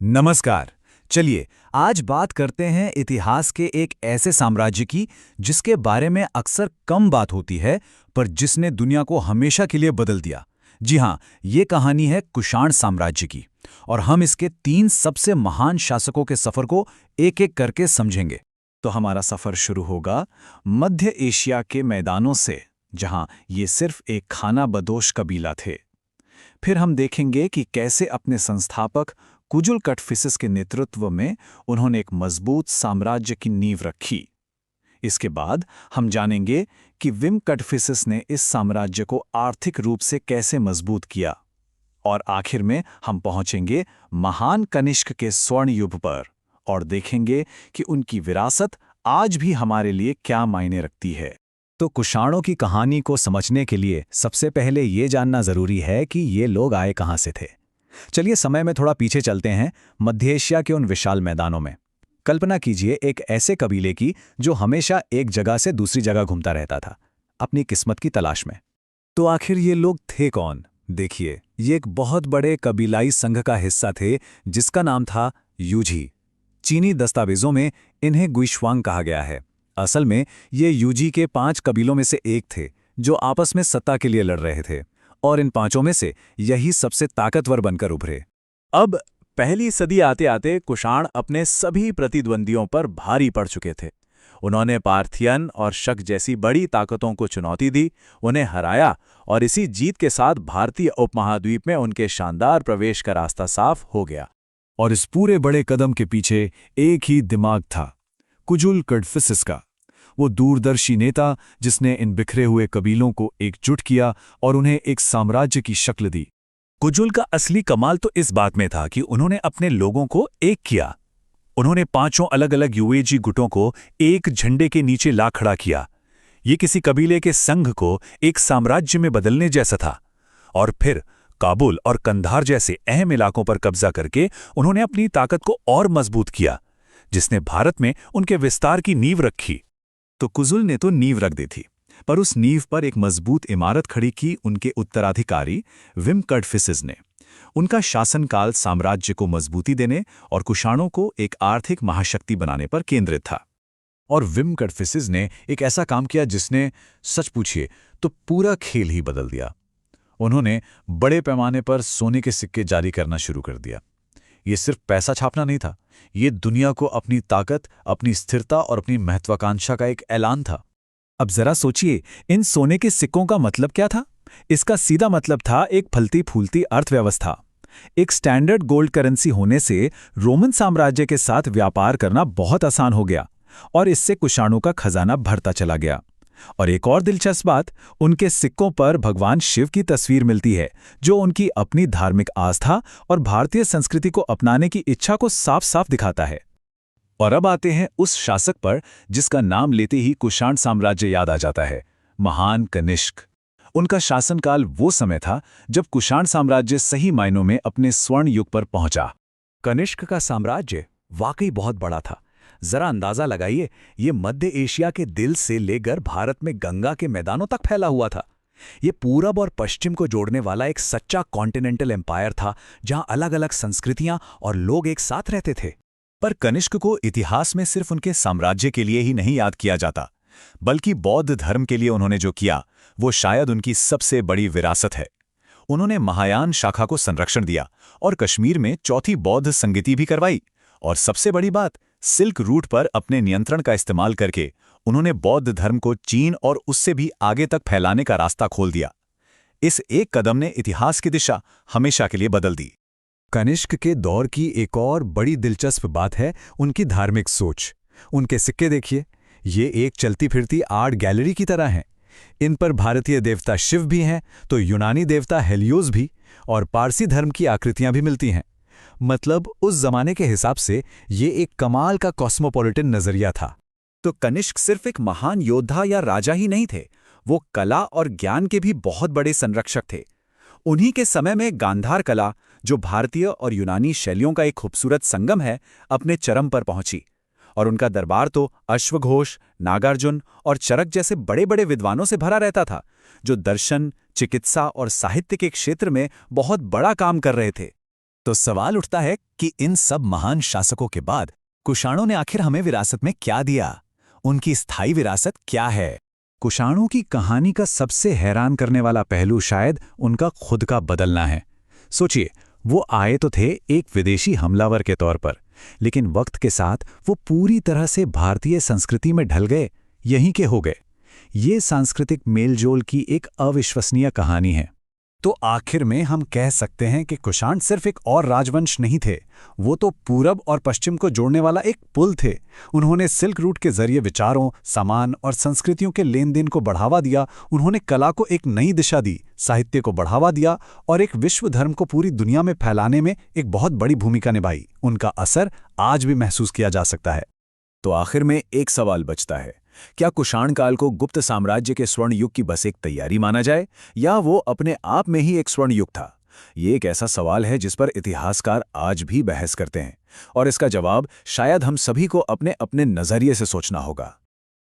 नमस्कार। चलिए आज बात करते हैं इतिहास के एक ऐसे साम्राज्य की जिसके बारे में अक्सर कम बात होती है, पर जिसने दुनिया को हमेशा के लिए बदल दिया। जी हाँ, ये कहानी है कुषाण साम्राज्य की। और हम इसके 3 सबसे महान शासकों के सफर को एक-एक करके समझेंगे। तो हमारा सफर शुरू होगा मध्य एशिया के मैदानों से, जहां ये सिर्फ एक खाना बदोश कबीला थे। फिर हम देखेंगे कि कैसे अपने संस्थापक कुजुल कटफिसिस के नेतृत्व में उन्होंने एक मजबूत साम्राज्य की नींव रखी। इसके बाद हम जानेंगे कि विम कटफिसिस ने इस साम्राज्य को आर्थिक रूप से कैसे मजबूत किया। और आखिर में हम पहुंचेंगे महान कनिष्क के स्वर्ण युग पर और देखेंगे कि उनकी विरासत आज भी हमारे लिए क्या मायने रखती है। तो कुषाणों की कहानी को समझने के लिए सबसे पहले ये जानना जरूरी है कि ये लोग आए कहाँ से थे। चलिए समय में थोड़ा पीछे चलते हैं, मध्य एशिया के उन विशाल मैदानों में। कल्पना कीजिए एक ऐसे कबीले की जो हमेशा एक जगह से दूसरी जगह घूमता रहता था, अपनी किस्मत की तलाश में। तो आखिर ये लोग थे कौन? देखिए, ये एक बहुत बड़े कबीलाई संघ का हिस्सा थे जिसका नाम था यूझी। चीनी दस्तावेजों में इन्हें गुइशुआंग कहा गया है। असल में ये यूजी के 5 कबीलों में से एक थे जो आपस में सत्ता के लिए लड़ रहे थे, और इन 5 में से यही सबसे ताकतवर बनकर उभरे। अब पहली सदी आते आते कुषाण अपने सभी प्रतिद्वंदियों पर भारी पड़ चुके थे। उन्होंने पार्थियन और शक जैसी बड़ी ताकतों को चुनौती दी, उन्हें हराया, और इसी जीत के साथ भारतीय उपमहाद्वीप में उनके शानदार प्रवेश का रास्ता साफ हो गया। और इस पूरे बड़े कदम के पीछे एक ही दिमाग था, कुजुल कटफिसिस का। वो दूरदर्शी नेता जिसने इन बिखरे हुए कबीलों को एकजुट किया और उन्हें एक साम्राज्य की शक्ल दी। कुजुल का असली कमाल तो इस बात में था कि उन्होंने अपने लोगों को एक किया। उन्होंने 5 अलग अलग यूएजी गुटों को एक झंडे के नीचे ला खड़ा किया। ये किसी कबीले के संघ को एक साम्राज्य में बदलने जैसा था। और फिर काबुल और कंधार जैसे अहम इलाकों पर कब्जा करके उन्होंने अपनी ताकत को और मजबूत किया, जिसने भारत में उनके विस्तार की नींव रखी। तो कुजुल ने तो नींव रख दी थी, पर उस नींव पर एक मजबूत इमारत खड़ी की उनके उत्तराधिकारी विम कटफिसिस ने। उनका शासनकाल साम्राज्य को मजबूती देने और कुषाणों को एक आर्थिक महाशक्ति बनाने पर केंद्रित था। और विम कटफिसिस ने एक ऐसा काम किया जिसने, सच पूछिए तो, पूरा खेल ही बदल दिया। उन्होंने बड़े पैमाने पर सोने के सिक्के जारी करना शुरू कर दिया। ये सिर्फ पैसा छापना नहीं था, ये दुनिया को अपनी ताकत, अपनी स्थिरता और अपनी महत्वाकांक्षा का एक ऐलान था। अब जरा सोचिए, इन सोने के सिक्कों का मतलब क्या था? इसका सीधा मतलब था एक फलती फूलती अर्थव्यवस्था। एक स्टैंडर्ड गोल्ड करेंसी होने से रोमन साम्राज्य के साथ व्यापार करना बहुत आसान हो गया, और इससे कुषाणों का खजाना भरता चला गया। और एक और दिलचस्प बात, उनके सिक्कों पर भगवान शिव की तस्वीर मिलती है, जो उनकी अपनी धार्मिक आस्था और भारतीय संस्कृति को अपनाने की इच्छा को साफ साफ दिखाता है। और अब आते हैं उस शासक पर जिसका नाम लेते ही कुषाण साम्राज्य याद आ जाता है, महान कनिष्क। उनका शासनकाल वो समय था जब कुषाण साम्राज्य सही मायनों में अपने स्वर्ण युग पर पहुंचा। कनिष्क का साम्राज्य वाकई बहुत बड़ा था। जरा अंदाजा लगाइए, ये मध्य एशिया के दिल से लेकर भारत में गंगा के मैदानों तक फैला हुआ था। ये पूरब और पश्चिम को जोड़ने वाला एक सच्चा कॉन्टिनेंटल एम्पायर था, जहां अलग अलग संस्कृतियां और लोग एक साथ रहते थे। पर कनिष्क को इतिहास में सिर्फ उनके साम्राज्य के लिए ही नहीं याद किया जाता, बल्कि बौद्ध धर्म के लिए उन्होंने जो किया वो शायद उनकी सबसे बड़ी विरासत है। उन्होंने महायान शाखा को संरक्षण दिया और कश्मीर में चौथी बौद्ध संगति भी करवाई। और सबसे बड़ी बात, सिल्क रूट पर अपने नियंत्रण का इस्तेमाल करके उन्होंने बौद्ध धर्म को चीन और उससे भी आगे तक फैलाने का रास्ता खोल दिया। इस एक कदम ने इतिहास की दिशा हमेशा के लिए बदल दी। कनिष्क के दौर की एक और बड़ी दिलचस्प बात है उनकी धार्मिक सोच। उनके सिक्के देखिए, ये एक चलती फिरती आर्ट गैलरी की तरह हैं। इन पर भारतीय देवता शिव भी हैं, तो यूनानी देवता हेलियोस भी, और पारसी धर्म की आकृतियां भी मिलती हैं। मतलब उस जमाने के हिसाब से ये एक कमाल का कॉस्मोपॉलिटन नजरिया था। तो कनिष्क सिर्फ एक महान योद्धा या राजा ही नहीं थे, वो कला और ज्ञान के भी बहुत बड़े संरक्षक थे। उन्हीं के समय में गांधार कला, जो भारतीय और यूनानी शैलियों का एक खूबसूरत संगम है, अपने चरम पर पहुंची। और उनका दरबार तो अश्वघोष, नागार्जुन और चरक जैसे बड़े बड़े विद्वानों से भरा रहता था, जो दर्शन, चिकित्सा और साहित्य के क्षेत्र में बहुत बड़ा काम कर रहे थे। तो सवाल उठता है कि इन सब महान शासकों के बाद कुषाणों ने आखिर हमें विरासत में क्या दिया? उनकी स्थायी विरासत क्या है? कुषाणों की कहानी का सबसे हैरान करने वाला पहलू शायद उनका खुद का बदलना है। सोचिए, वो आए तो थे एक विदेशी हमलावर के तौर पर, लेकिन वक्त के साथ वो पूरी तरह से भारतीय संस्कृति में ढल गए, यहीं के हो गए। ये सांस्कृतिक मेलजोल की एक अविश्वसनीय कहानी है। तो आखिर में हम कह सकते हैं कि कुषाण सिर्फ एक और राजवंश नहीं थे, वो तो पूरब और पश्चिम को जोड़ने वाला एक पुल थे। उन्होंने सिल्क रूट के जरिए विचारों, सामान और संस्कृतियों के लेन देन को बढ़ावा दिया। उन्होंने कला को एक नई दिशा दी, साहित्य को बढ़ावा दिया और एक विश्व धर्म को पूरी दुनिया में फैलाने में एक बहुत बड़ी भूमिका निभाई। उनका असर आज भी महसूस किया जा सकता है। तो आखिर में एक सवाल बचता है, क्या कुषाण काल को गुप्त साम्राज्य के स्वर्ण युग की बस एक तैयारी माना जाए, या वो अपने आप में ही एक स्वर्ण युग था? ये एक ऐसा सवाल है जिस पर इतिहासकार आज भी बहस करते हैं, और इसका जवाब शायद हम सभी को अपने अपने नजरिए से सोचना होगा।